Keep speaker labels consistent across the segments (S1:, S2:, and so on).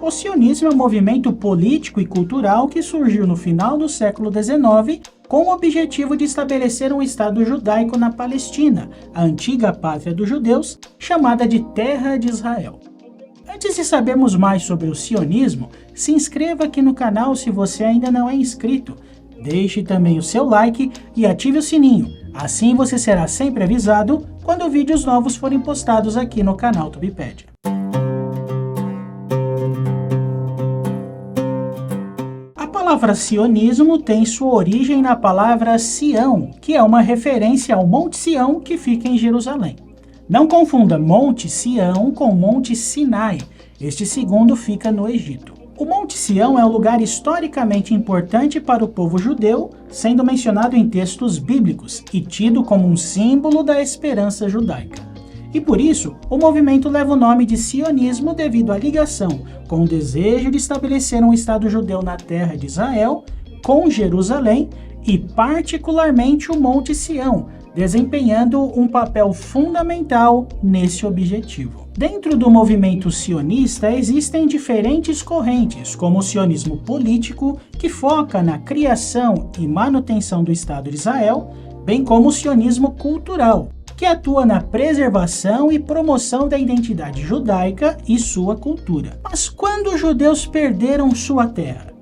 S1: O sionismo é um movimento político e cultural que surgiu no final do século XIX com o objetivo de estabelecer um Estado judaico na Palestina, a antiga pátria dos judeus, chamada de Terra de Israel. Antes de sabermos mais sobre o sionismo, se inscreva aqui no canal se você ainda não é inscrito. Deixe também o seu like e ative o sininho, assim você será sempre avisado quando vídeos novos forem postados aqui no canal Tubepédia. A palavra sionismo tem sua origem na palavra Sião, que é uma referência ao Monte Sião que fica em Jerusalém. Não confunda Monte Sião com Monte Sinai, este segundo fica no Egito. O Monte Sião é um lugar historicamente importante para o povo judeu, sendo mencionado em textos bíblicos e tido como um símbolo da esperança judaica. E por isso, o movimento leva o nome de sionismo devido à ligação com o desejo de estabelecer um Estado judeu na terra de Israel, com Jerusalém e particularmente o Monte Sião, desempenhando um papel fundamental nesse objetivo. Dentro do movimento sionista existem diferentes correntes, como o sionismo político, que foca na criação e manutenção do Estado de Israel, bem como o sionismo cultural, que atua na preservação e promoção da identidade judaica e sua cultura. Mas quando os judeus perderam sua terra?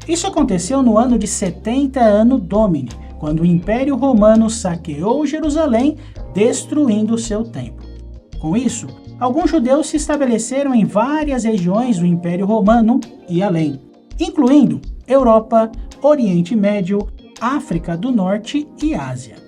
S1: Isso aconteceu no ano de 70 Anno Domini, quando o Império Romano saqueou Jerusalém, destruindo seu templo. Com isso, alguns judeus se estabeleceram em várias regiões do Império Romano e além, incluindo Europa, Oriente Médio, África do Norte e Ásia.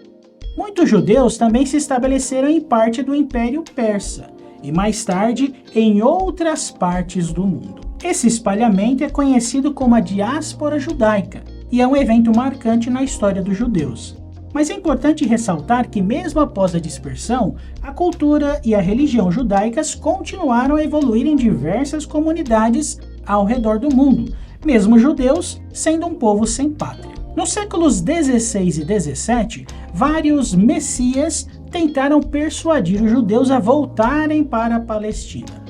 S1: Muitos judeus também se estabeleceram em parte do Império Persa e mais tarde em outras partes do mundo. Esse espalhamento é conhecido como a diáspora judaica e é um evento marcante na história dos judeus. Mas é importante ressaltar que mesmo após a dispersão, a cultura e a religião judaicas continuaram a evoluir em diversas comunidades ao redor do mundo, mesmo judeus sendo um povo sem pátria. Nos séculos 16 e 17, vários messias tentaram persuadir os judeus a voltarem para a Palestina.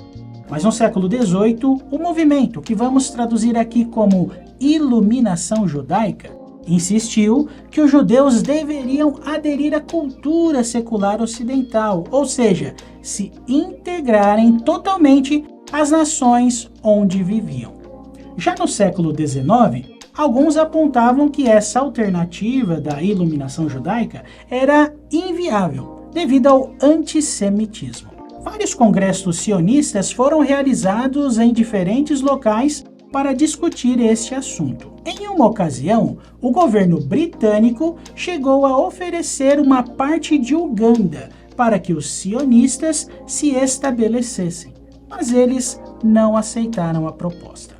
S1: Mas no século 18, o movimento, que vamos traduzir aqui como Iluminação Judaica, insistiu que os judeus deveriam aderir à cultura secular ocidental, ou seja, se integrarem totalmente às nações onde viviam. Já no século XIX, alguns apontavam que essa alternativa da iluminação judaica era inviável devido ao antissemitismo. Vários congressos sionistas foram realizados em diferentes locais para discutir este assunto. Em uma ocasião, o governo britânico chegou a oferecer uma parte de Uganda para que os sionistas se estabelecessem, mas eles não aceitaram a proposta.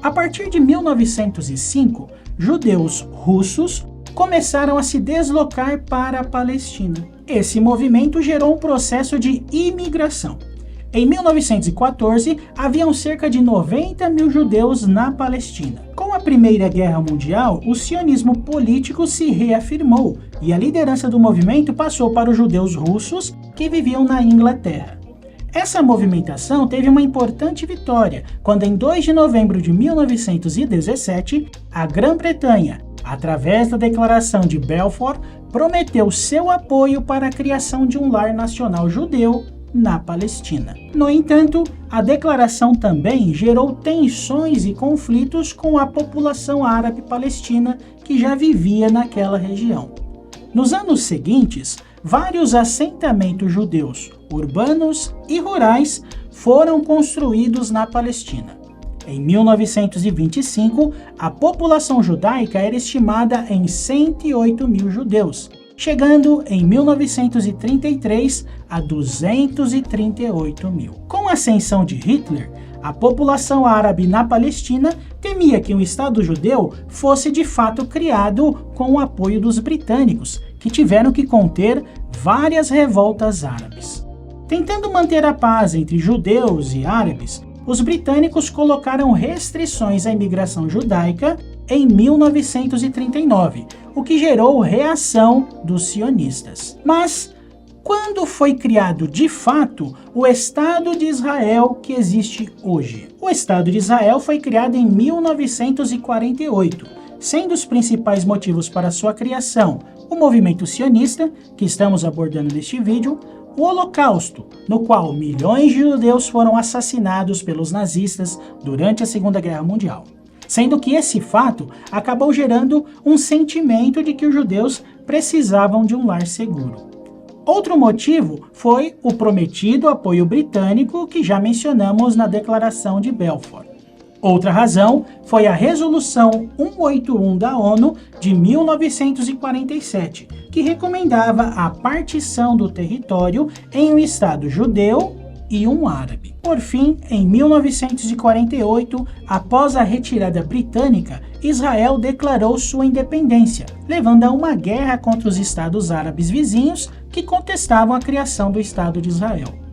S1: A partir de 1905, judeus russos começaram a se deslocar para a Palestina. Esse movimento gerou um processo de imigração. Em 1914, haviam cerca de 90 mil judeus na Palestina. Com a Primeira Guerra Mundial, o sionismo político se reafirmou e a liderança do movimento passou para os judeus russos que viviam na Inglaterra. Essa movimentação teve uma importante vitória quando, em 2 de novembro de 1917, a Grã-Bretanha, através da Declaração de Balfour, prometeu seu apoio para a criação de um lar nacional judeu na Palestina. No entanto, a declaração também gerou tensões e conflitos com a população árabe palestina que já vivia naquela região. Nos anos seguintes, vários assentamentos judeus, urbanos e rurais, foram construídos na Palestina. Em 1925, a população judaica era estimada em 108 mil judeus, chegando em 1933 a 238 mil. Com a ascensão de Hitler, a população árabe na Palestina temia que um Estado judeu fosse de fato criado com o apoio dos britânicos, que tiveram que conter várias revoltas árabes. Tentando manter a paz entre judeus e árabes, os britânicos colocaram restrições à imigração judaica em 1939, o que gerou reação dos sionistas. Mas Quando foi criado de fato o Estado de Israel que existe hoje? O Estado de Israel foi criado em 1948, sendo os principais motivos para sua criação o movimento sionista, que estamos abordando neste vídeo, o Holocausto, no qual milhões de judeus foram assassinados pelos nazistas durante a Segunda Guerra Mundial. Sendo que esse fato acabou gerando um sentimento de que os judeus precisavam de um lar seguro. Outro motivo foi o prometido apoio britânico que já mencionamos na Declaração de Balfour. Outra razão foi a Resolução 181 da ONU de 1947, que recomendava a partição do território em um Estado judeu e um árabe. Por fim, em 1948, após a retirada britânica, Israel declarou sua independência, levando a uma guerra contra os estados árabes vizinhos que contestavam a criação do Estado de Israel.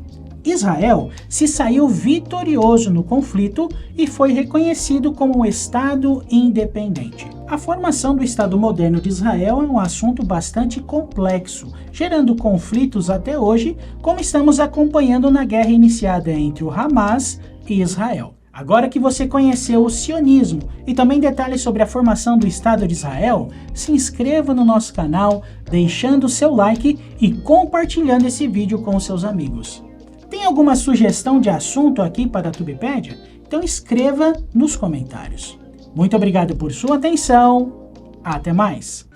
S1: Israel se saiu vitorioso no conflito e foi reconhecido como um Estado independente. A formação do Estado moderno de Israel é um assunto bastante complexo, gerando conflitos até hoje, como estamos acompanhando na guerra iniciada entre o Hamas e Israel. Agora que você conheceu o sionismo e também detalhes sobre a formação do Estado de Israel, se inscreva no nosso canal, deixando o seu like e compartilhando esse vídeo com seus amigos. Tem alguma sugestão de assunto aqui para a Tubepédia? Então escreva nos comentários. Muito obrigado por sua atenção. Até mais!